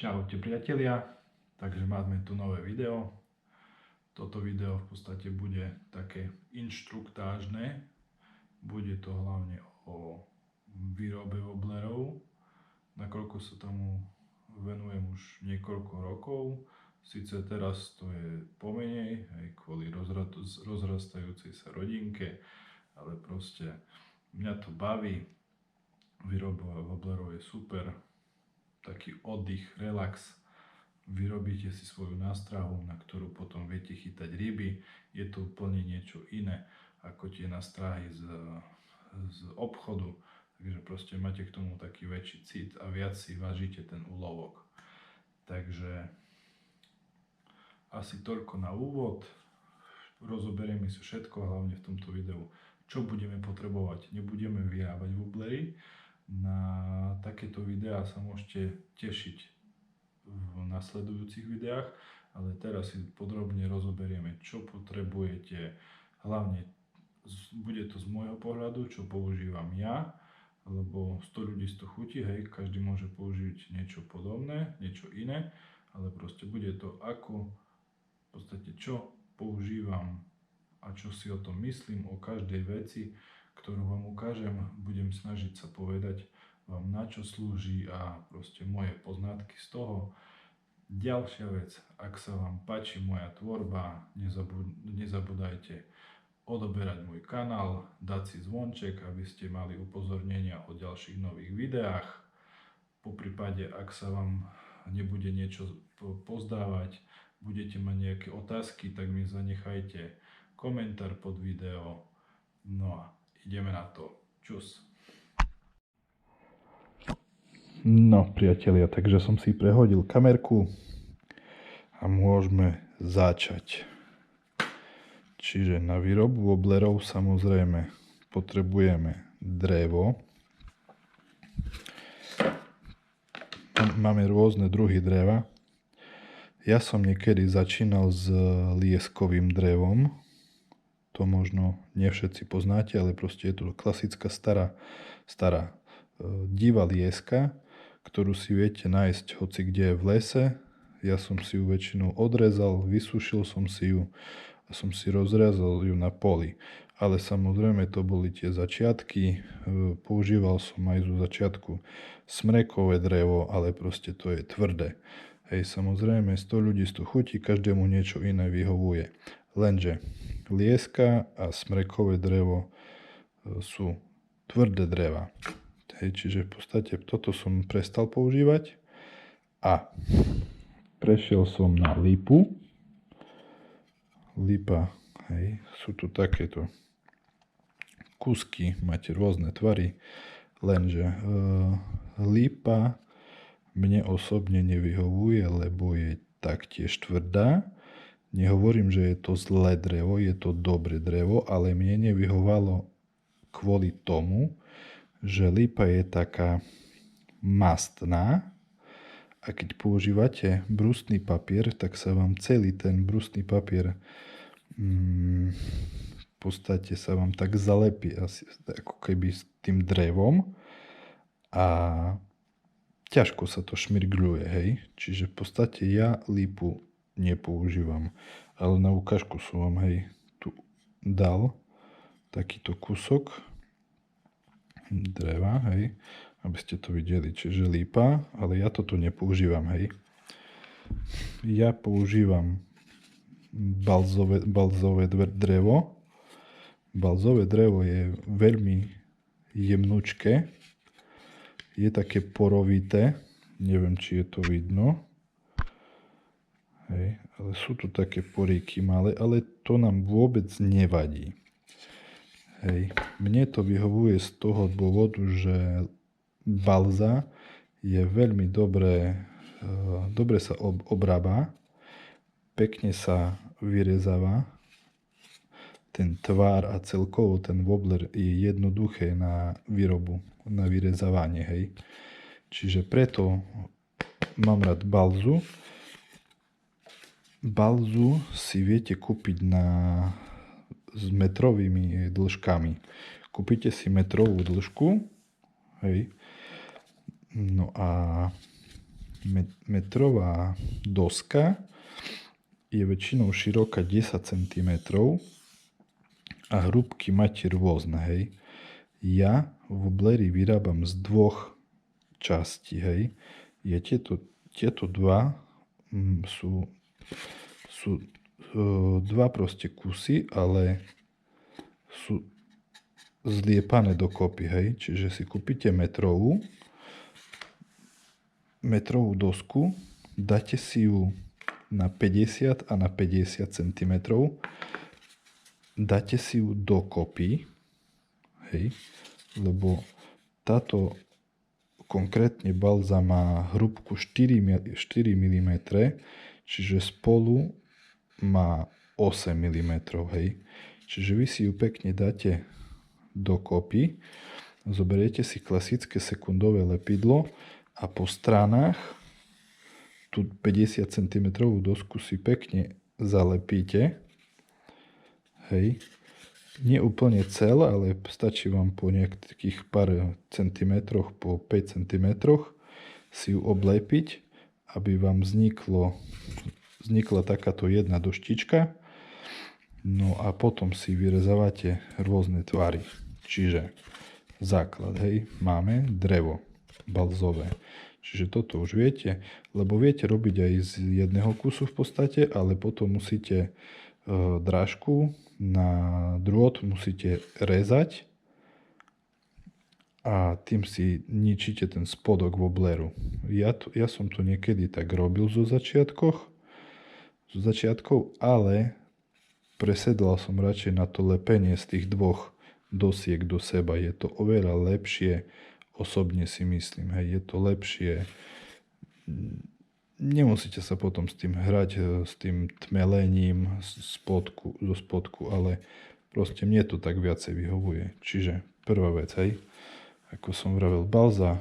Čaute priatelia, takže máme tu nové video. Toto video v podstate bude také inštruktážne. Bude to hlavne o výrobe wobblerov, nakoľko sa tomu venujem už niekoľko rokov. Sice teraz to je pomenej, aj kvôli rozrastajúcej sa rodinke, ale proste mňa to baví. Výroba wobblerov je super. Taký oddych, relax, vyrobíte si svoju nástrahu, na ktorú potom viete chytať ryby. Je to úplne niečo iné ako tie nástrahy z obchodu, takže proste máte k tomu taký väčší cit a viac si vážite ten úlovok. Takže asi toľko na úvod. Rozoberieme si všetko, hlavne v tomto videu, čo budeme potrebovať. Nebudeme vyrábať wobblery. Na takéto videá sa môžete tešiť v nasledujúcich videách, ale teraz si podrobne rozoberieme, čo potrebujete. Hlavne bude to z môjho pohľadu, čo používam ja, lebo 100 ľudí 100 chutí, hej, každý môže použiť niečo podobné, niečo iné, ale proste bude to ako, v podstate čo používam a čo si o tom myslím, o každej veci, ktorú vám ukážem, budem snažiť sa povedať vám, na čo slúži a proste moje poznatky z toho. Ďalšia vec, ak sa vám páči moja tvorba, nezabúdajte odoberať môj kanál, dať si zvonček, aby ste mali upozornenia o ďalších nových videách. Poprípade, ak sa vám nebude niečo pozdávať, budete mať nejaké otázky, tak mi zanechajte komentár pod video. No a ideme na to. Čus. No priatelia, takže som si prehodil kamerku a môžeme začať. Čiže na výrobu wobblerov samozrejme potrebujeme drevo. Máme rôzne druhy dreva. Ja som niekedy začínal s lieskovým drevom. To možno nie všetci poznáte, ale proste je to klasická stará divá lieska, ktorú si viete nájsť hoci kde v lese. Ja som si ju väčšinou odrezal, vysúšil som si ju a som si rozrezal ju na poli. Ale samozrejme to boli tie začiatky, používal som aj zo začiatku smrekové drevo, ale proste to je tvrdé. Hej, samozrejme 100 ľudí 100 chutí, každému niečo iné vyhovuje. Lenže lieska a smrekové drevo sú tvrdé dreva. Hej, čiže v podstate toto som prestal používať a prešiel som na lipu. Lipa, hej, sú tu takéto kúsky, máte rôzne tvary, lenže lipa mne osobne nevyhovuje, lebo je taktiež tvrdá. Nehovorím, že je to zlé drevo, je to dobré drevo, ale mne nevyhovalo kvôli tomu, že lipa je taká mastná a keď používate brusný papier, tak sa vám celý ten brusný papier v podstate sa vám tak zalepí asi ako keby s tým drevom a ťažko sa to šmirgľuje, hej. Čiže v podstate ja lipu nepoužívam, ale na ukážku som vám, hej, tu dal takýto kúsok dreva, hej, aby ste to videli, čiže lípa, ale ja toto nepoužívam, hej. Ja používam balzové drevo. Balzové drevo je veľmi jemnučké, je také porovité, neviem, či je to vidno, hej, ale sú tu také poríky malé, ale to nám vôbec nevadí. Hej. Mne to vyhovuje z toho dôvodu, že balza je veľmi dobre sa obrába, pekne sa vyrezáva, ten tvár a celkovo ten wobbler je jednoduché na výrobu, na vyrezávanie, hej. Čiže preto mám rád balzu. Balzu si viete kúpiť s metrovými dĺžkami. Kúpite si metrovú dĺžku, hej, no a metrová doska je väčšinou široká 10 cm a hrúbky máte rôzne, hej. Ja v Wobbleri vyrábam z dvoch častí, hej. Tieto dva sú dva proste kusy, ale sú zliepané dokopy, hej. Čiže si kúpite metrovú dosku, dáte si ju na 50 a na 50 cm, dáte si ju dokopy, hej, lebo táto konkrétne balza má hrúbku 4 mm, čiže spolu má 8 mm, hej. Čiže vy si ju pekne dáte dokopy, zoberiete si klasické sekundové lepidlo a po stranách tú 50 cm dosku si pekne zalepíte, hej. Nie úplne celé, ale stačí vám po nejakých pár centimetroch, po 5 cm si ju oblepiť, aby vám vznikla takáto jedna doštička. No a potom si vyrezávate rôzne tvary. Čiže základ, hej, máme drevo balzové. Čiže toto už viete, lebo viete robiť aj z jedného kusu v podstate, ale potom musíte drážku na drôt musíte rezať a tým si ničíte ten spodok Wobbleru. Ja som to niekedy tak robil zo začiatkov, ale presedlal som radšej na to lepenie z tých dvoch dosiek do seba. Je to oveľa lepšie, osobne si myslím, hej, je to lepšie. Nemusíte sa potom s tým hrať, s tým tmelením zo spodku, ale proste mne to tak viacej vyhovuje. Čiže prvá vec, hej, ako som vravel, balza,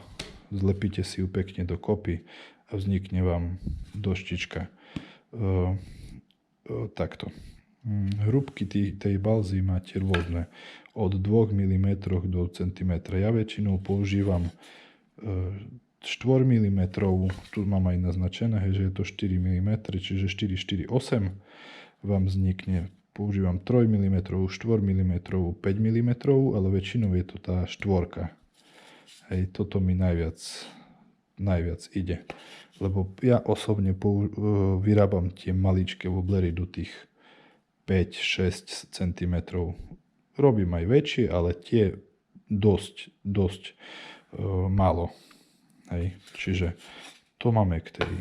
zlepíte si ju pekne dokopy a vznikne vám doštička. Takto. Hrúbky tej balzy máte rôzne, od 2 mm do cm. Ja väčšinou používam 4 mm, tu mám aj naznačené, že je to 4 mm, čiže 4, 4, 8 vám vznikne. Používam 3 mm, 4 mm, 5 mm, ale väčšinou je to tá štvorka. Hej, toto mi najviac ide. Lebo ja osobne vyrábam tie maličké wobblery do tých 5-6 cm. Robím aj väčšie, ale tie dosť málo. Hej. Čiže to máme k tej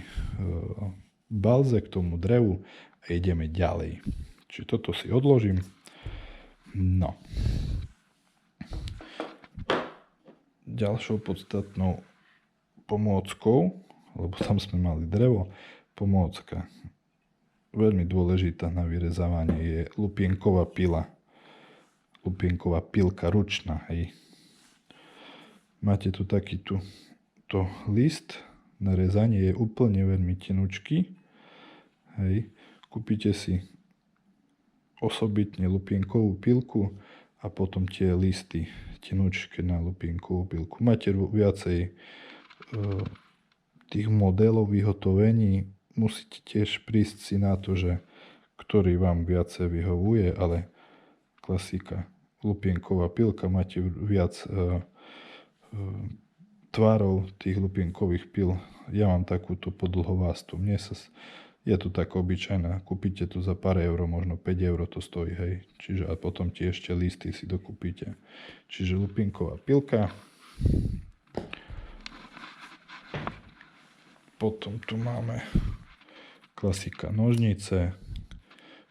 balze, k tomu drevu a ideme ďalej. Čiže toto si odložím. No. Ďalšou podstatnou pomôckou, lebo tam sme mali drevo, pomôcka veľmi dôležitá na vyrezávanie je lupienková pila. Lupienková pilka ručná, hej. Máte tu takýto list na rezanie, je úplne veľmi tenučký. Hej. Kúpite si osobitne lupienkovú pilku a potom tie listy tenučké na lupienkovú pilku. Máte viacej tých modelov vyhotovení, musíte tiež prísť si na to, že ktorý vám viacej vyhovuje, ale klasika, lupienková pilka, máte viac tvárov tých lupienkových pil. Ja mám takúto podlhovástu. Je to tak obyčajná. Kúpite to za pár eur, možno 5 eur to stojí, hej. Čiže a potom tie ešte listy si dokúpite. Čiže lupienková pilka. Potom tu máme klasika nožnice.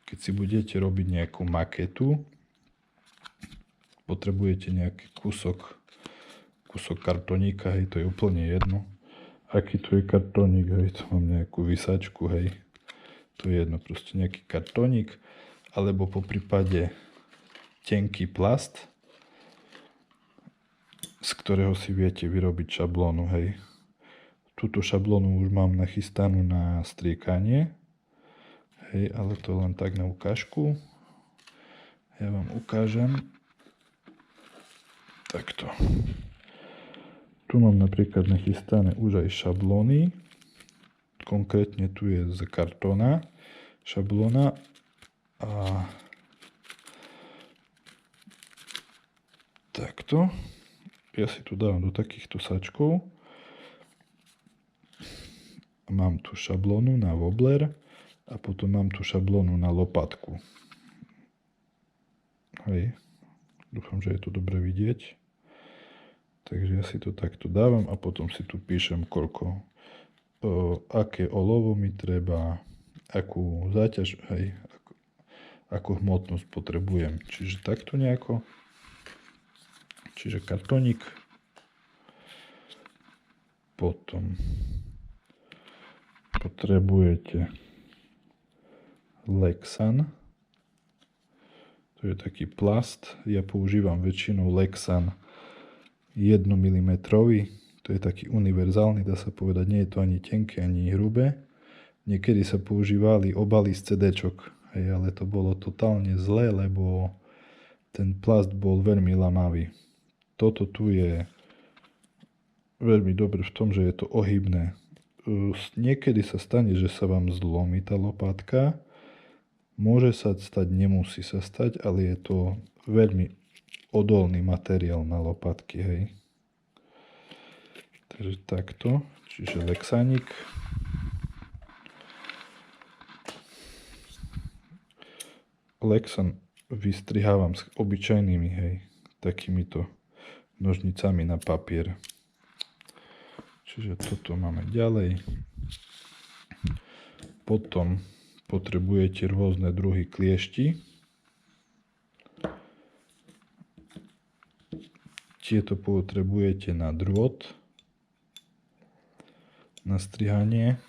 Keď si budete robiť nejakú maketu, potrebujete nejaký kúsok kartoníka, hej, to je úplne jedno. Aký to je kartónik, hej, to mám nejakú vysačku, hej. To je jedno, proste nejaký kartónik, alebo po prípade tenký plast, z ktorého si viete vyrobiť šablónu, hej. Túto šablónu už mám nachystanú na striekanie, hej, ale to len tak na ukážku. Ja vám ukážem. Takto. Tu mám napríklad nachystané už aj šablóny konkrétne tu je z kartóna šablóna a takto. Ja si tu dávam do takýchto sačkov. Mám tu šablónu na wobbler a potom mám tu šablónu na lopatku. Hej, dúfam, že je to dobre vidieť. Takže ja si to takto dávam a potom si tu píšem, koľko, aké olovo mi treba, akú záťaž, hej, akú hmotnosť potrebujem. Čiže takto nejako. Čiže kartónik. Potom potrebujete Lexan. To je taký plast. Ja používam väčšinou Lexan 1 mm. To je taký univerzálny, dá sa povedať. Nie je to ani tenké, ani hrubé. Niekedy sa používali obaly z CD-čok. Hej, ale to bolo totálne zlé, lebo ten plast bol veľmi lamavý. Toto tu je veľmi dobre v tom, že je to ohybné. Niekedy sa stane, že sa vám zlomí tá lopatka. Môže sa stať, nemusí sa stať, ale je to veľmi odolný materiál na lopatky, hej. Takže takto, čiže Lexanik. Lexan vystrihávam s obyčajnými, hej, takýmito nožnicami na papier. Čiže toto máme ďalej. Potom potrebujete rôzne druhy kliešti. Tieto potrebujete na drôt, na strihanie.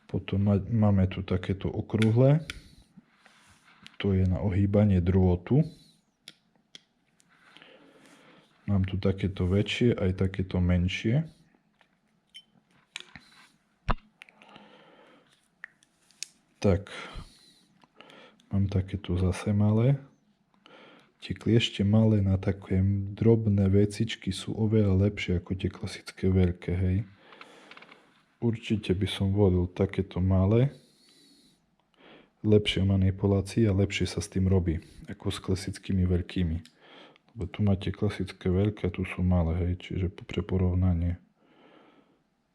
Potom máme tu takéto okrúhle. To je na ohýbanie drôtu. Mám tu takéto väčšie, aj takéto menšie. Tak, mám takéto zase malé. Tie kliešte malé na také drobné vecičky sú oveľa lepšie ako tie klasické veľké, hej. Určite by som volil takéto malé. Lepšia manipulácia a lepšie sa s tým robí, ako s klasickými veľkými. Lebo tu máte klasické veľké, tu sú malé, hej, čiže pre porovnanie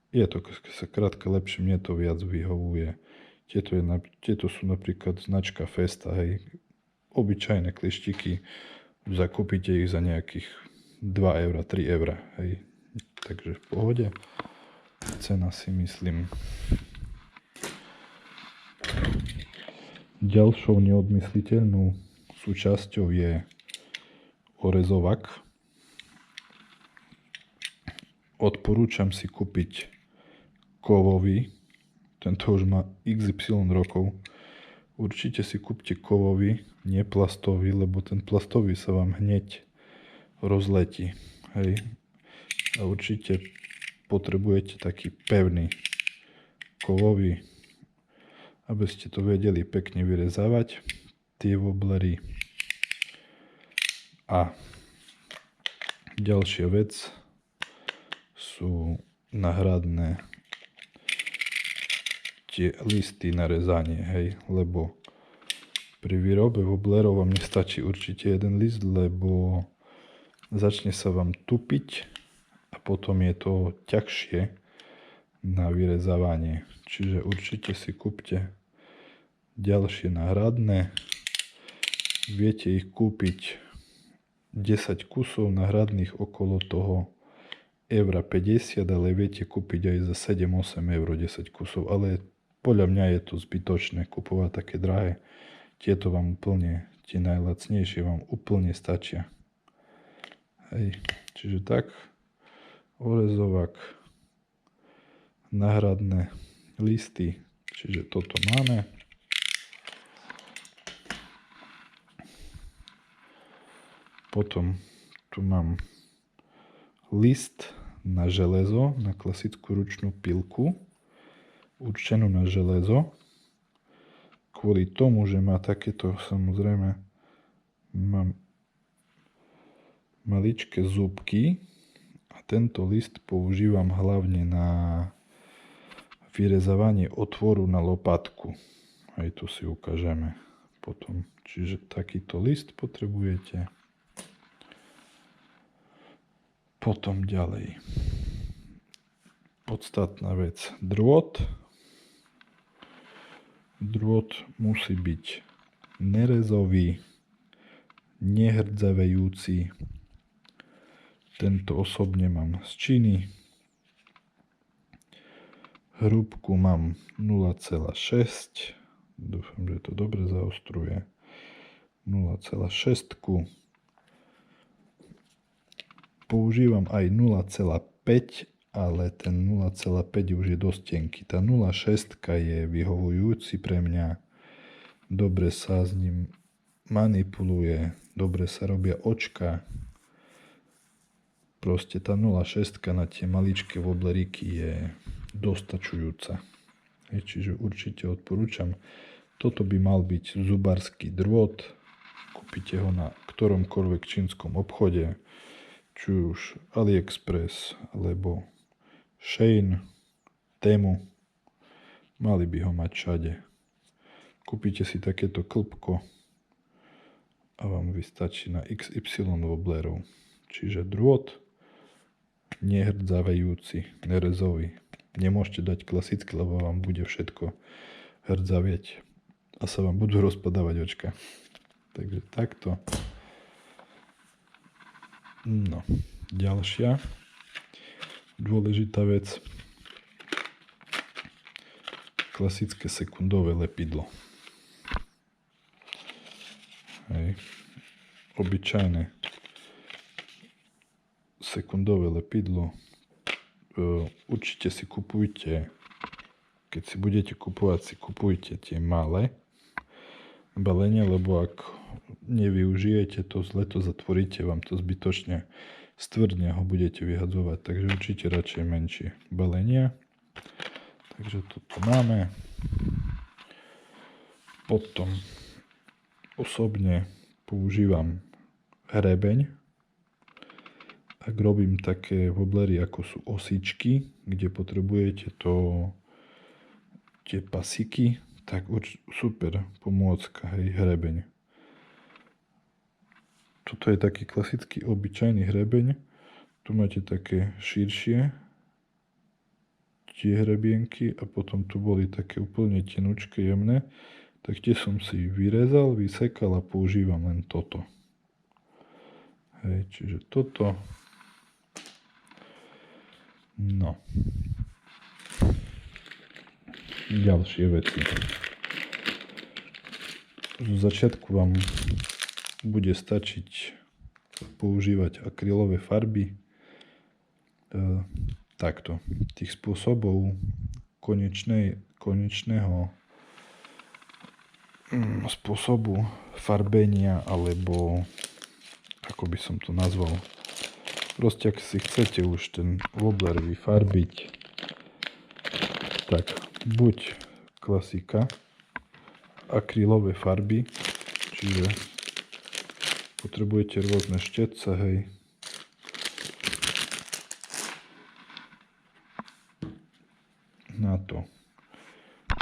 je to skrátka lepšie, mne to viac vyhovuje. Tieto sú napríklad značka Festa, hej, obyčajné klieštiky, zakúpite ich za nejakých 2 eur, 3 eur, hej, takže v pohode. Cena si myslím. Ďalšou neodmysliteľnou súčasťou je orezovak. Odporúčam si kúpiť kovový. Tento už má XY rokov. Určite si kúpte kovový, nie plastový, lebo ten plastový sa vám hneď rozletí. Hej. A určite potrebujete taký pevný kovový, aby ste to vedeli pekne vyrezávať, tie wobblery. A ďalšia vec sú náhradné tie listy na rezanie, hej, lebo pri výrobe wobblerov vám nestačí určite jeden list, lebo začne sa vám tupiť a potom je to ťažšie na vyrezávanie. Čiže určite si kúpte ďalšie náhradné. Viete ich kúpiť 10 kusov náhradných okolo toho eura 50, ale viete kúpiť aj za 7-8 eur 10 kusov. Ale podľa mňa je to zbytočné kupovať také drahé. Tieto vám úplne, tie najlacnejšie vám úplne stačia. Hej, čiže tak, orezovak, náhradné listy, čiže toto máme. Potom tu mám list na železo, na klasickú ručnú pilku, určenú na železo. Kvôli tomu, že má takéto, samozrejme, mám maličké zúbky A tento list používam hlavne na vyrezávanie otvoru na lopatku. Aj tu si ukážeme potom. Čiže takýto list potrebujete. Potom ďalej. Podstatná vec. Drôt. Drôt musí byť nerezový, nehrdzavejúci. Tento osobne mám z Číny. Hrúbku mám 0,6. Dúfam, že to dobre zaostruje. 0,6. Používam aj 0,5, ale ten 0,5 už je dosť tenký. Tá 0,6 je vyhovujúci pre mňa. Dobre sa s ním manipuluje, dobre sa robia očka. Proste tá 0,6 na tie maličké wobleríky je dostačujúca. Čiže určite odporúčam. Toto by mal byť zubársky drôt. Kúpite ho na ktoromkoľvek čínskom obchode, či už AliExpress alebo Shein, Temu. Mali by ho mať všade. Kúpite si takéto klpko a vám vystačí na XY woblerov. Čiže drôt, nehrdzavejúci, nerezový. Nemôžete dať klasicky, lebo vám bude všetko hrdzavieť a sa vám budú rozpadávať očka. Takže takto. No, ďalšia dôležitá vec. Klasické sekundové lepidlo. Hej. Obyčajné sekundové lepidlo. Určite si kupujte, keď si budete kupovať, si kupujte tie malé balenia, lebo ak nevyužijete to, zle to zatvoríte, vám to zbytočne stvrdne, ho budete vyhadzovať, takže určite radšej menšie balenia. Takže toto máme. Potom osobne používam hrebeň. Ak robím také woblery, ako sú osičky, kde potrebujete tie pasíky, tak super pomôcka, hej, hrebeň. Toto je taký klasický obyčajný hrebeň. Tu máte také širšie tie hrebienky a potom tu boli také úplne tenučké, jemné. Tak tie som si vyrezal, vysekal a používam len toto. Hej, čiže toto. No. Ďalšie veci. Z začiatku vám bude stačiť používať akrylové farby. Takto. Tých spôsobov konečného spôsobu farbenia, alebo ako by som to nazval. Proste, ak si chcete už ten wobbler vyfarbiť, tak buď klasika, akrylové farby, čiže potrebujete rôzne štetce, hej. Na to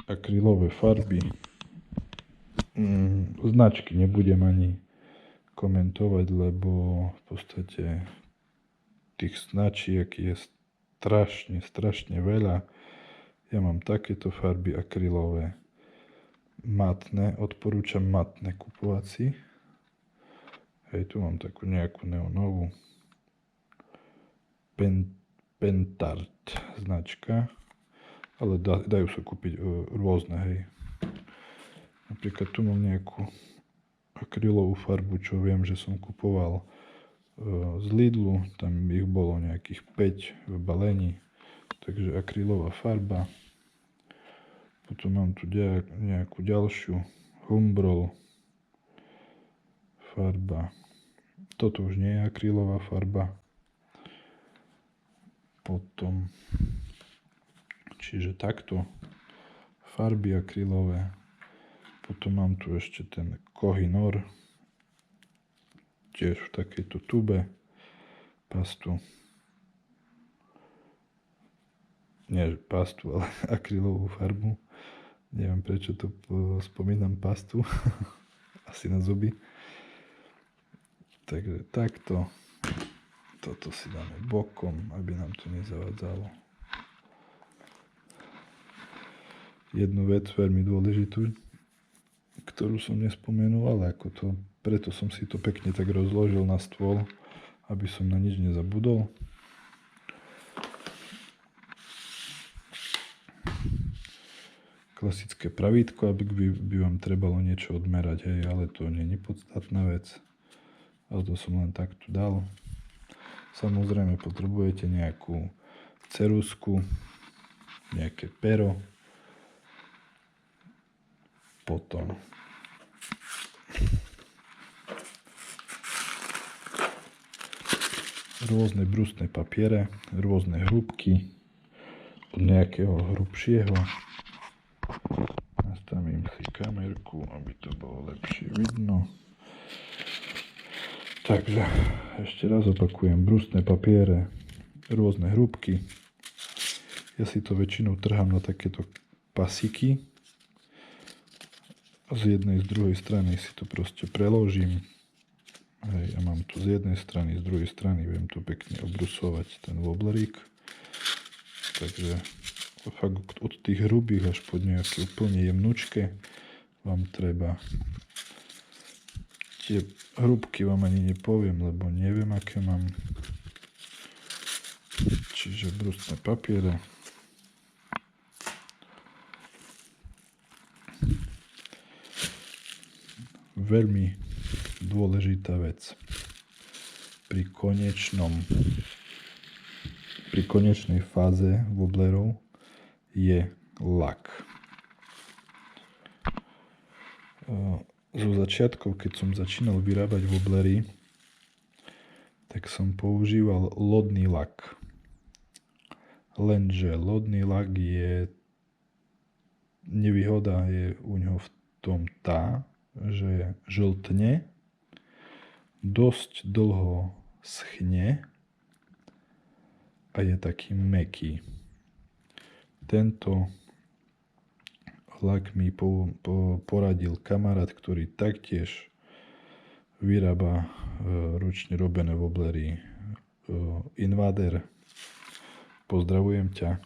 akrylové farby. Značky nebudem ani komentovať, lebo v podstate tých značiek je strašne veľa. Ja mám takéto farby akrylové. Matné, odporúčam matné kupovať si. Hej, tu mám takú nejakú neonovú. Pentart značka. Ale dajú sa kúpiť rôzne, hej. Napríklad tu mám nejakú akrylovú farbu, čo viem, že som kupoval z Lidlu, tam ich bolo nejakých 5 v balení, takže akrylová farba. Potom mám tu nejakú ďalšiu Humbrol farba. Toto už nie je akrylová farba. Potom, čiže takto farby akrylové. Potom mám tu ešte ten Kohinoor, tiež v takejto tube, pastu. nie pastu, ale akrylovú farbu. Neviem prečo to spomínam pastu. Asi na zuby. Takže takto. Toto si dáme bokom, aby nám to nezavadzalo. Jednu vec veľmi dôležitú, ktorú som nespomenul, ale preto som si to pekne tak rozložil na stôl, aby som na nič nezabudol. Klasické pravítko, aby by vám trebalo niečo odmerať, hej, ale to nie je podstatná vec. Ale to som len takto dal. Samozrejme potrebujete nejakú ceruzku, nejaké pero, potom rôzne brústne papiere, rôzne hrúbky od nejakého hrubšieho. Nastavím si kamerku, aby to bolo lepšie vidno. Takže ešte raz opakujem, brústne papiere, rôzne hrúbky. Ja si to väčšinou trhám na takéto pasiky. Z jednej, z druhej strany si to proste preložím. Hej, ja mám tu z jednej strany, z druhej strany viem to pekne obrusovať ten wobblerík. Takže fakt od tých hrubých až po nejaké úplne jemnučké vám treba. Tie hrúbky vám ani nepoviem, lebo neviem, aké mám. Čiže brústne papiere. Veľmi dôležitá vec pri konečnej fáze wobblerov je lak. Zo začiatkov, keď som začínal vyrábať wobblery, tak som používal lodný lak. Lenže lodný lak nevýhoda je u ňoho v tom tá, že žltne, dosť dlho schne a je taký mäkký. Tento lak mi poradil kamarát, ktorý taktiež vyrába ručne robené wobblery. Invader, pozdravujem ťa.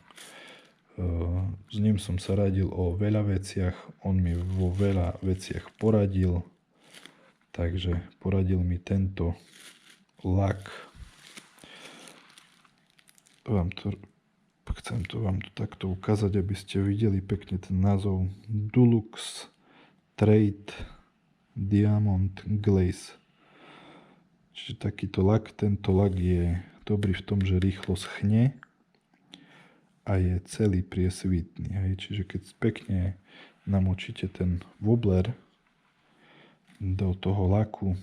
S ním som sa radil o veľa veciach, on mi vo veľa veciach poradil, takže poradil mi tento lak. Chcem to vám takto ukázať, aby ste videli pekne ten názov Dulux Trade Diamond Glaze. Čiže takýto lak, tento lak je dobrý v tom, že rýchlo schne a je celý priesvitný. Hej. Čiže keď pekne namočíte ten wobbler do toho laku,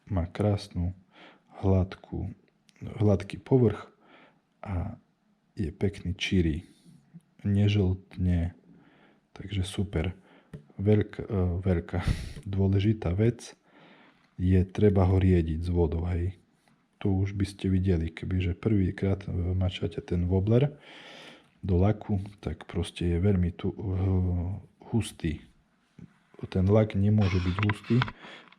má krásnu hladký povrch a je pekný čirý, nežltne, takže super. Veľká dôležitá vec je treba ho riediť s vodou, hej. Tu už by ste videli, kebyže prvýkrát mačate ten wobbler do laku, tak proste je veľmi hustý. Ten lak nemôže byť hustý,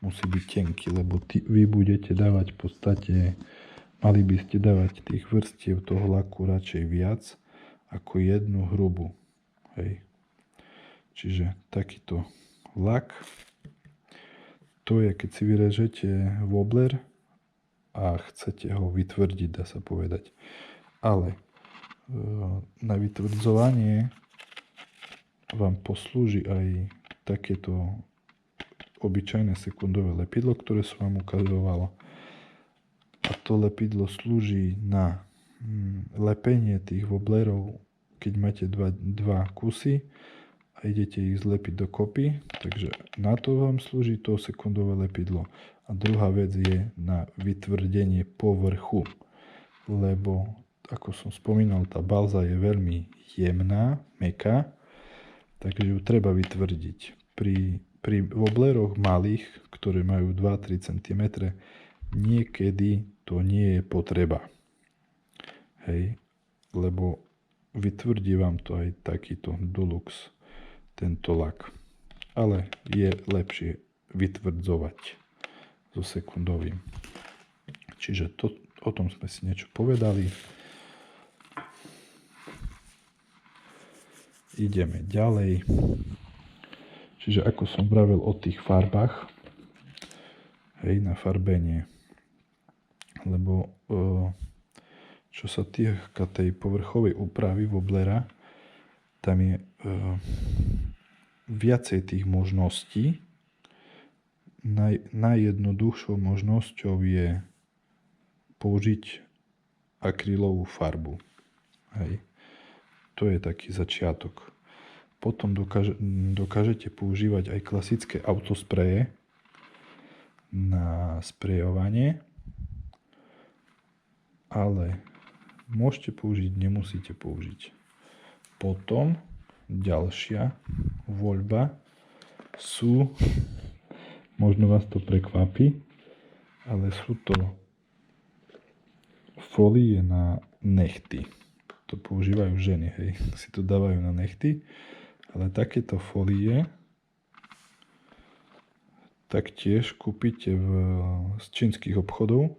musí byť tenký, lebo vy budete dávať v podstate, mali by ste dávať tých vrstiev toho laku radšej viac ako jednu hrubú. Hej. Čiže takýto lak, to je keď si vyrežete wobbler a chcete ho vytvrdiť, dá sa povedať. Ale na vytvrdzovanie vám poslúži aj takéto obyčajné sekundové lepidlo, ktoré som vám ukazoval. A to lepidlo slúži na lepenie tých wobblerov, keď máte dva kusy a idete ich zlepiť dokopy. Takže na to vám slúži to sekundové lepidlo. A druhá vec je na vytvrdenie povrchu. Lebo, ako som spomínal, tá balza je veľmi jemná, mäkká, takže ju treba vytvrdiť. Pri wobbleroch malých, ktoré majú 2-3 cm, niekedy to nie je potreba. Hej, lebo vytvrdí vám to aj takýto Dulux, tento lak. Ale je lepšie vytvrdzovať so sekundovým. Čiže o tom sme si niečo povedali. Ideme ďalej. Čiže ako som vravel o tých farbách, hej, na farbenie. Lebo čo sa týka tej povrchovej úpravy Wobblera, tam je viacej tých možností. Najjednoduchšou možnosťou je použiť akrylovú farbu. Hej. To je taký začiatok. Potom dokážete používať aj klasické autospreje na sprejovanie, ale môžete použiť, nemusíte použiť. Potom ďalšia voľba sú, možno vás to prekvapí, ale sú to folie na nechty. To používajú ženy, hej, si to dávajú na nechty, ale takéto folie taktiež kúpite z čínskych obchodov.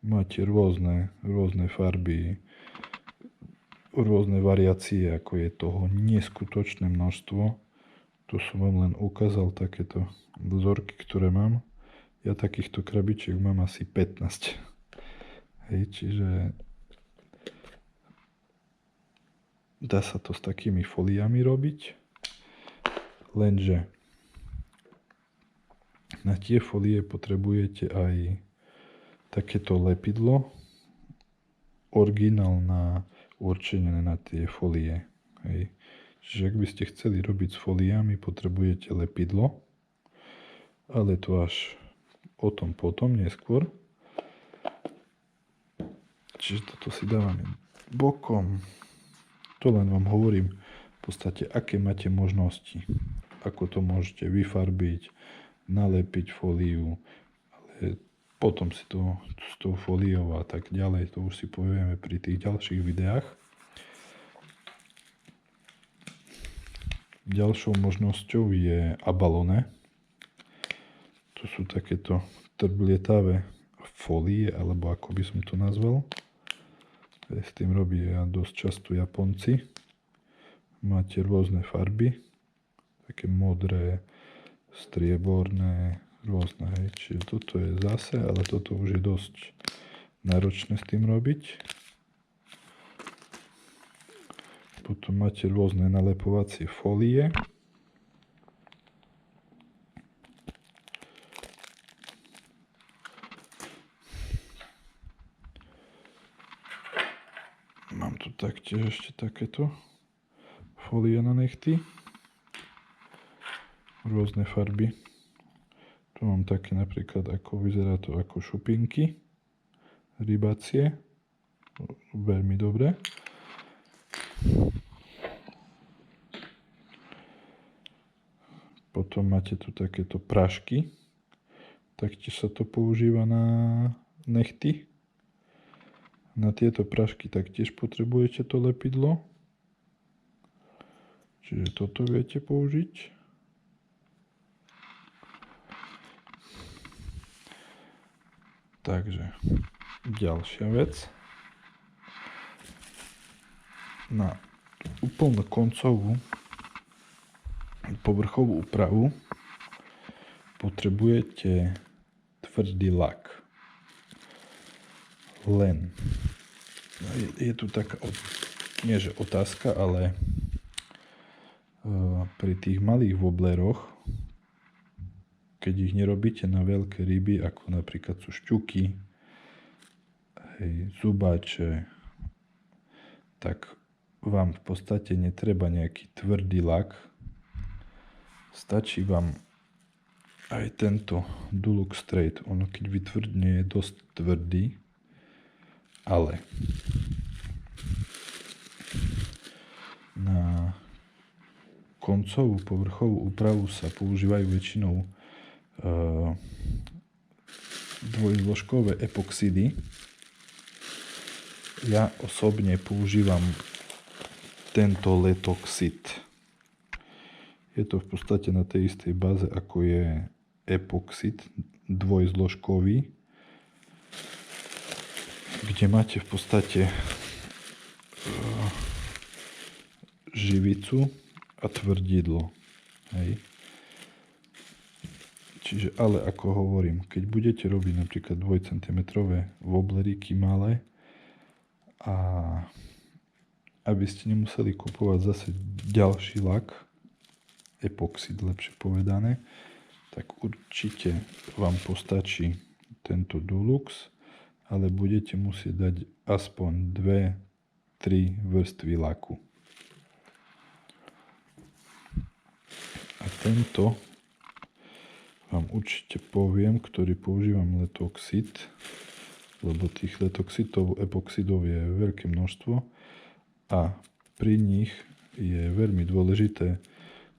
Máte rôzne farby, rôzne variácie, ako je toho neskutočné množstvo. Tu som vám len ukázal takéto vzorky, ktoré mám. Ja takýchto krabičiek mám asi 15. Hej, čiže dá sa to s takými foliami robiť. Lenže na tie folie potrebujete aj takéto lepidlo, originálne určené na tie folie. Hej. Čiže ak by ste chceli robiť s foliami, potrebujete lepidlo, ale to až o tom potom, neskôr. Čiže toto si dávame bokom. To len vám hovorím v podstate, aké máte možnosti. Ako to môžete vyfarbiť, nalepiť fóliu, ale potom si to s tou fóliou a tak ďalej, to už si povieme pri tých ďalších videách. Ďalšou možnosťou je abalone. To sú takéto trblietavé fólie, alebo ako by som to nazval. S tým robia dosť často Japonci. Máte rôzne farby, také modré, strieborné, rôzne. Hej. Čiže toto je zase, ale toto už je dosť náročné s tým robiť. Potom máte rôzne nalepovacie fólie. Mám tu taktiež ešte takéto fólie na nechty. Rôzne farby. Tu mám také napríklad, ako vyzerá to ako šupinky rybacie. Veľmi dobre. Potom máte tu takéto prášky. Taktiež sa to používa na nechty. Na tieto prášky taktiež potrebujete to lepidlo. Čiže toto viete použiť. Takže ďalšia vec. Na úplne koncovú povrchovú úpravu potrebujete tvrdý lak. Len je tu taká, nie že otázka, ale pri tých malých wobbleroch, keď ich nerobíte na veľké ryby, ako napríklad sú šťuky, hej, zubáče, tak vám v podstate netreba nejaký tvrdý lak. Stačí vám aj tento Dulux Straight. Ono keď vytvrdne je dosť tvrdý, ale na koncovú povrchovú úpravu sa používajú väčšinou dvojzložkové epoxidy. Ja osobne používam tento letoxid. Je to v podstate na tej istej báze, ako je epoxid, dvojzložkový, kde máte v podstate živicu a tvrdidlo. Hej. Čiže, ale ako hovorím, keď budete robiť napríklad 2 cm wobbleríky malé, a aby ste nemuseli kupovať zase ďalší lak, epoxid lepšie povedané, tak určite vám postačí tento Dulux, ale budete musieť dať aspoň 2-3 vrstvy laku. A tento vám určite poviem, ktorý používam letoxid, lebo tých letoxidov, epoxidov je veľké množstvo a pri nich je veľmi dôležité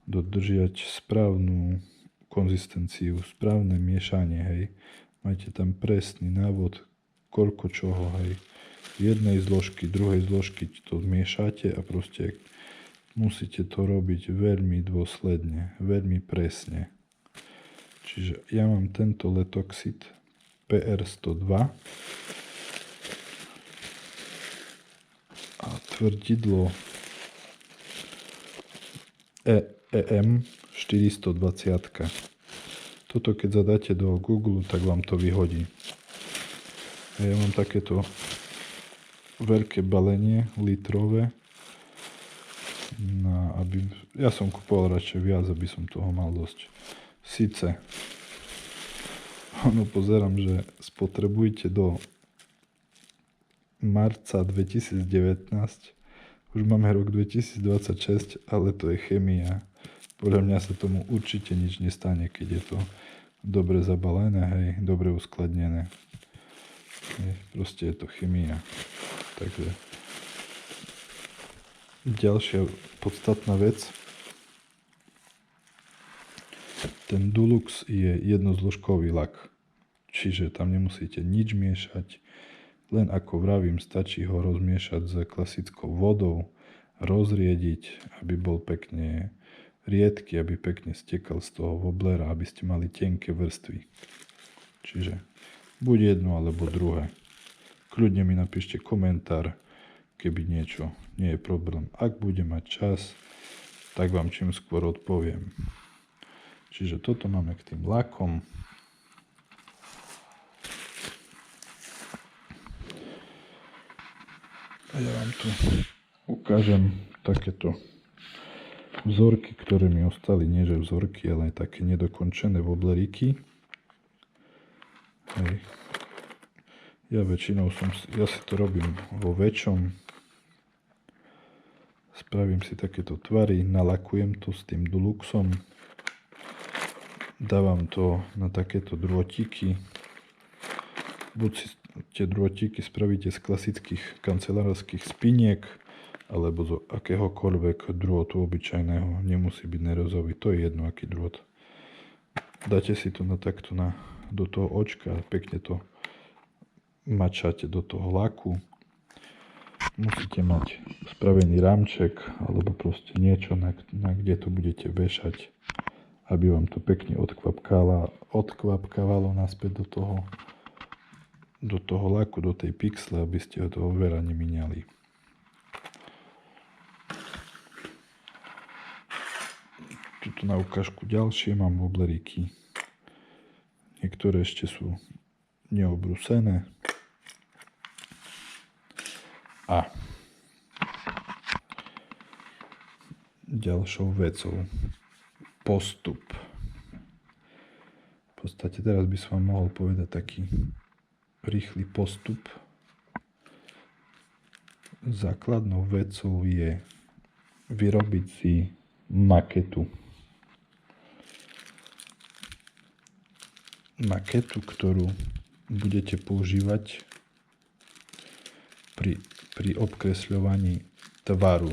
dodržiať správnu konzistenciu, správne miešanie, hej. Majte tam presný návod, koľko čoho, hej. Jednej zložky, druhej zložky to miešate a proste musíte to robiť veľmi dôsledne, veľmi presne. Čiže ja mám tento letoxid PR102 a tvrdidlo EM 420. Toto keď zadáte do Google, tak vám to vyhodí. A ja mám takéto veľké balenie litrové. Ja som kupoval radšej viac, aby som toho mal dosť. Sice pozerám, že spotrebujte do marca 2019. Už máme rok 2026, ale to je chémia. Podľa mňa sa tomu určite nič nestane, keď je to dobre zabalené, hej, dobre uskladnené. Proste je to chemia. Takže ďalšia podstatná vec. Ten Dulux je jednozložkový lak. Čiže tam nemusíte nič miešať. Len ako vravím, stačí ho rozmiešať s klasickou vodou, rozriediť, aby bol pekne riedky, aby pekne stekal z toho wobblera, aby ste mali tenké vrstvy. Čiže buď jedno alebo druhé. Kľudne mi napíšte komentár, keby niečo nie je problém. Ak budem mať čas, tak vám čím skôr odpoviem. Čiže toto máme k tým lakom. A ja vám tu ukážem takéto vzorky, ktoré mi ostali, nie že vzorky, ale aj také nedokončené wobbleríky. Hej. Ja si to robím vo väčšom. Spravím si takéto tvary, nalakujem to s tým Duluxom. Dávam to na takéto drôtiky. Buď si tie drôtiky spravíte z klasických kancelárskych spiniek, alebo z akéhokoľvek drôtu obyčajného. Nemusí byť nerezový, to je jedno aký drôt. Dáte si to takto do toho očka a pekne to mačáte do toho laku. Musíte mať spravený rámček alebo proste niečo, na kde to budete vešať, aby vám to pekne odkvapkávalo naspäť do toho laku, do tej pixle, aby ste ho toho veľa nemíňali. Tuto na ukážku ďalšie mám wobbleríky. Niektoré ešte sú neobrúsené. A ďalšou vecou postup. V podstate teraz by som vám mohol povedať taký rýchly postup. Základnou vecou je vyrobiť si maketu. Maketu, ktorú budete používať pri obkresľovaní tvaru.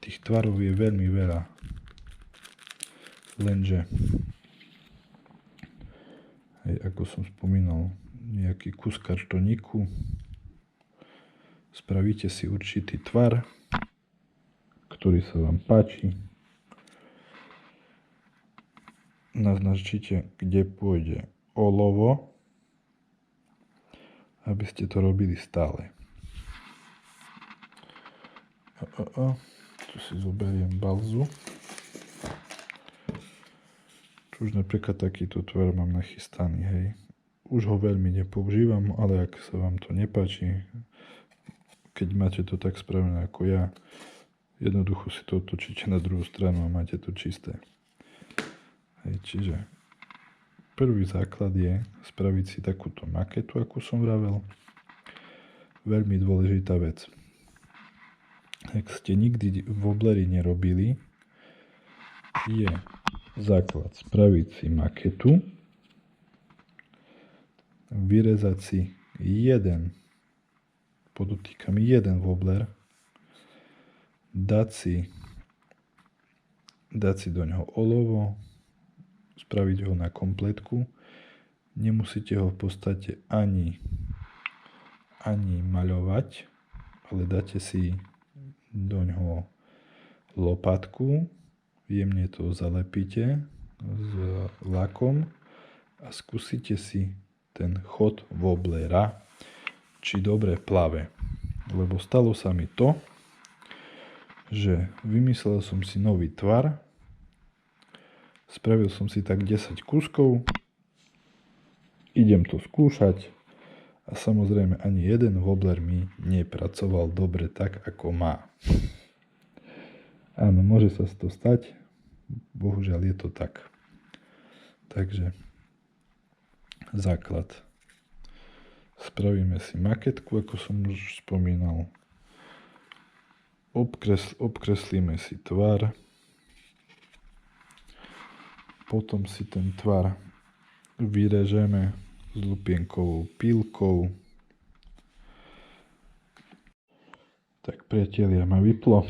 Tých tvarov je veľmi veľa. Lenže, ako som spomínal, nejaký kus kartoníku, spravíte si určitý tvar ktorý sa vám páči. Naznačíte, kde pôjde olovo, aby ste to robili stále. Tu si zoberiem balzu. Tu už napríklad takýto tvar mám nachystaný, hej. Už ho veľmi nepoužívam, ale ak sa vám to nepáči, keď máte to tak spravené ako ja, jednoducho si to otočíte na druhú stranu a máte to čisté. Hej, čiže prvý základ je spraviť si takúto maketu, ako som vravel. Veľmi dôležitá vec. Ak ste nikdy v Wobbleri nerobili, je základ spraviť si maketu, vyrezať si podotýkam jeden wobbler, dať si do ňoho olovo, spraviť ho na kompletku. Nemusíte ho v podstate ani maľovať, ale dáte si do ňoho lopatku, jemne to zalepíte s lakom a skúsite si ten chod wobblera, či dobre plave. Lebo stalo sa mi to, že vymyslel som si nový tvar, spravil som si tak 10 kúskov, idem to skúšať a samozrejme ani jeden wobbler mi nepracoval dobre tak, ako má. Áno, môže sa to stať, bohužiaľ je to tak. Takže základ. Spravíme si maketku, ako som už spomínal. Obkreslíme si tvar. Potom si ten tvar vyrežeme s lupienkovou pílkou. Tak priatelia, ma vyplo.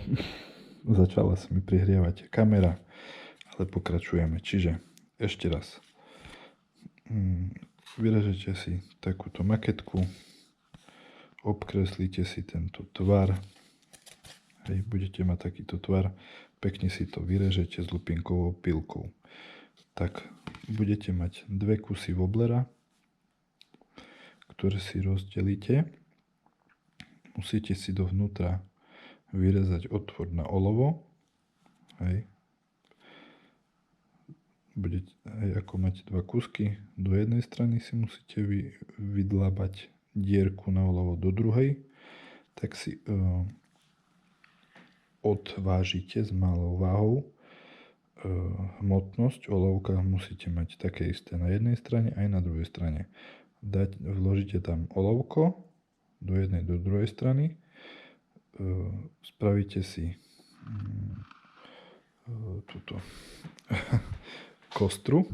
Začala sa mi prihrievať kamera, ale pokračujeme. Čiže ešte raz. Vyrežete si takúto maketku, obkreslíte si tento tvar, hej, budete mať takýto tvar, pekne si to vyrežete s lupienkovou pílkou. Tak budete mať dve kusy wobblera, ktoré si rozdelíte. Musíte si dovnútra vyrezať otvor na olovo, hej. Ako máte dva kusky, do jednej strany si musíte vydlabať dierku na olovo do druhej, tak si odvážite s malou váhou. Hmotnosť olovka musíte mať také isté na jednej strane aj na druhej strane. Vložíte tam olovko do jednej, do druhej strany, spravíte si túto kostru,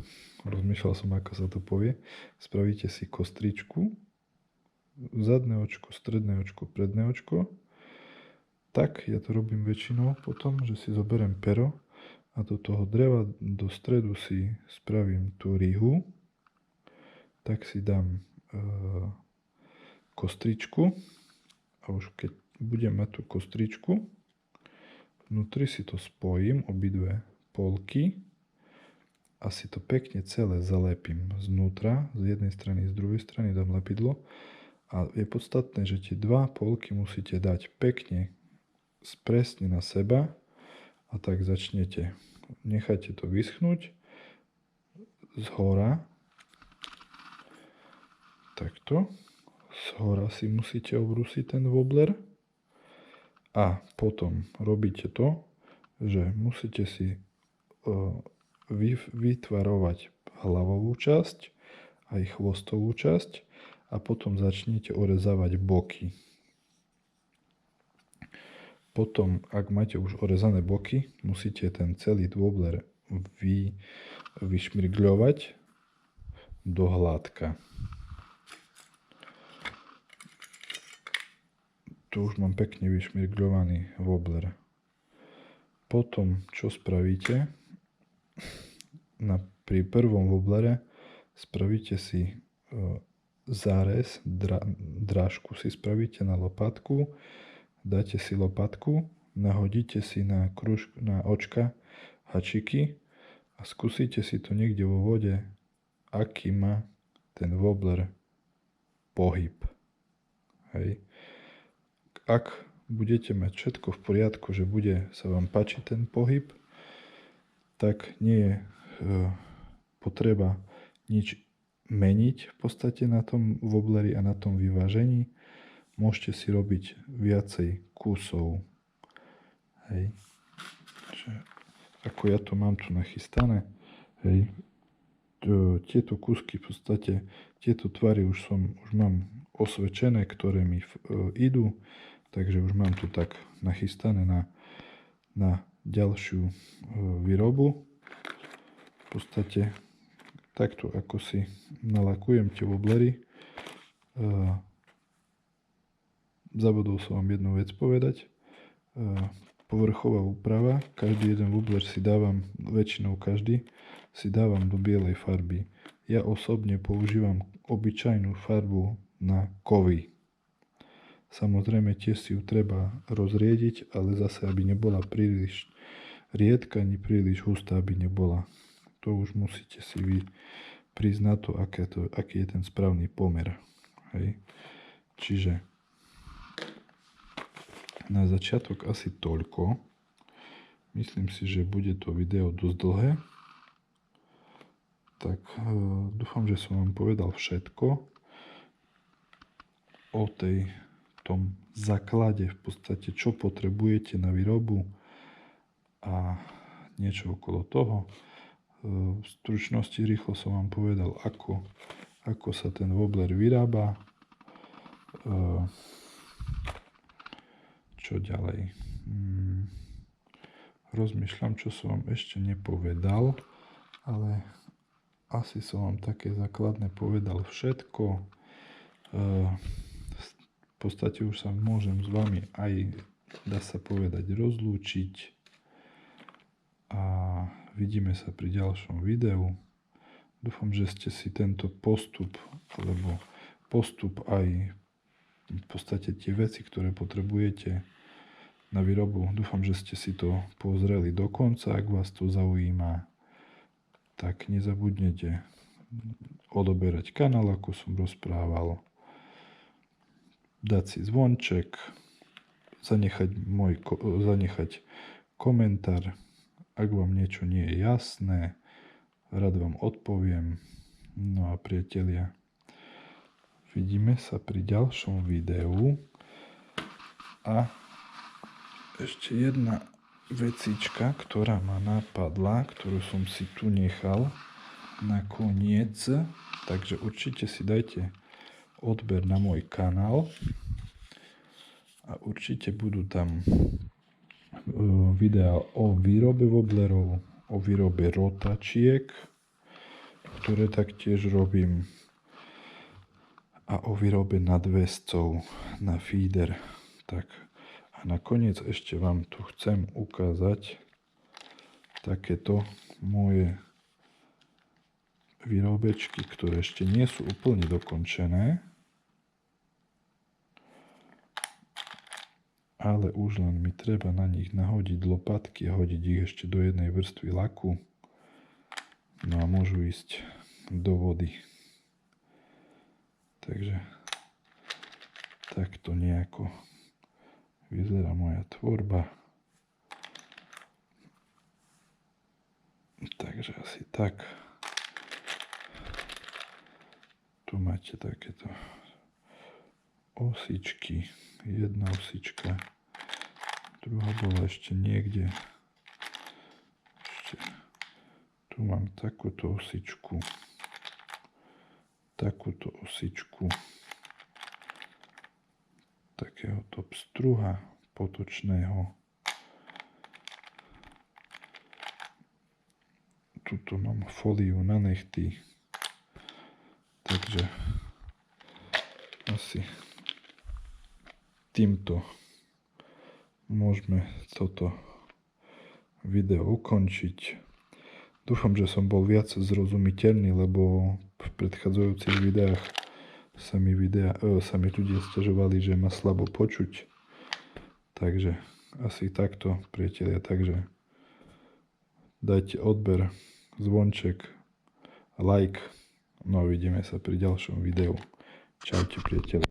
rozmýšľal som, ako sa to povie, spravíte si kostričku, zadné očko, stredné očko, predné očko. Tak ja to robím väčšinou potom, že si zoberiem pero a do toho dreva do stredu si spravím tú rihu, tak si dám kostričku a už keď budem mať tú kostričku, vnútri si to spojím, obidve polky, a si to pekne celé zalepím znútra, z jednej strany, z druhej strany dám lepidlo a je podstatné, že tie dva polky musíte dať pekne presne na seba a tak začnete. Nechajte to vyschnúť z hora. Takto. Z hora si musíte obrúsiť ten wobbler a potom robíte to, že musíte si vytvarovať hlavovú časť aj chvostovú časť a potom začnete orezávať boky. Potom, ak máte už orezané boky, musíte ten celý wobbler vyšmirgľovať do hladka. Tu už mám pekne vyšmirgľovaný wobbler. Potom, čo spravíte? Pri prvom wobblere spravíte si zárez, drážku si spravíte na lopatku, dáte si lopatku, nahodíte si na očka hačiky a skúsite si to niekde vo vode, aký má ten wobbler pohyb. Hej. Ak budete mať všetko v poriadku, že bude sa vám páčiť ten pohyb, tak nie je potreba nič meniť v podstate na tom wobbleri a na tom vyvážení. Môžete si robiť viacej kusov. Hej. Ako ja to mám tu nachystané. Hej. Tieto kusky v podstate, tieto tvary už mám osvedčené, ktoré mi idú. Takže už mám tu tak nachystané na ďalšiu výrobu. V podstate takto ako si nalakujem tie wobblery. Zabudol som vám jednu vec povedať. Povrchová úprava. Každý jeden wobbler si dávam, väčšinou každý, si dávam do bielej farby. Ja osobne používam obyčajnú farbu na kovy. Samozrejme tiež si ju treba rozriediť, ale zase aby nebola príliš riedka, ani príliš hustá, aby nebola. To už musíte si vy prísť na to, aký je ten správny pomer. Hej. Čiže na začiatok asi toľko. Myslím si, že bude to video dosť dlhé. Tak dúfam, že som vám povedal všetko o tom základe, v podstate čo potrebujete na výrobu a niečo okolo toho. V stručnosti rýchlo som vám povedal, ako sa ten wobbler vyrába. Čo ďalej? Rozmýšľam, čo som vám ešte nepovedal, ale asi som vám také základné povedal všetko. V podstate už sa môžem s vami aj, dá sa povedať, rozlúčiť a vidíme sa pri ďalšom videu. Dúfam, že ste si tento postup aj v podstate tie veci, ktoré potrebujete na výrobu, dúfam, že ste si to pozreli do konca. Ak vás to zaujíma, tak nezabudnete odoberať kanál, ako som rozprával, dať si zvonček, zanechať komentár, ak vám niečo nie je jasné, rád vám odpoviem. No a priatelia, vidíme sa pri ďalšom videu. A ešte jedna vecička, ktorá ma napadla, ktorú som si tu nechal na koniec. Takže určite si dajte odber na môj kanál a určite budú tam videá o výrobe wobblerov, o výrobe rotačiek, ktoré taktiež robím, a o výrobe nadväzcov na feeder. Tak a nakoniec ešte vám tu chcem ukázať takéto moje výrobečky, ktoré ešte nie sú úplne dokončené, ale už len mi treba na nich nahodiť lopatky a hodiť ich ešte do jednej vrstvy laku. No a môžu ísť do vody. Takže takto nejako vyzerá moja tvorba. Takže asi tak. Tu máte takéto osičky. Jedna osička. Druhá bola ešte niekde. Tu mám takúto osičku. Takúto osičku. Takéhoto pstruha potočného. Tuto mám fóliu na nechty. Takže asi týmto môžeme toto video ukončiť. Dúfam, že som bol viac zrozumiteľný, lebo v predchádzajúcich videách sa mi ľudia sťažovali, že ma slabo počuť. Takže asi takto, priatelia, takže dajte odber, zvonček, like, no a vidíme sa pri ďalšom videu. Čaute, priatelia.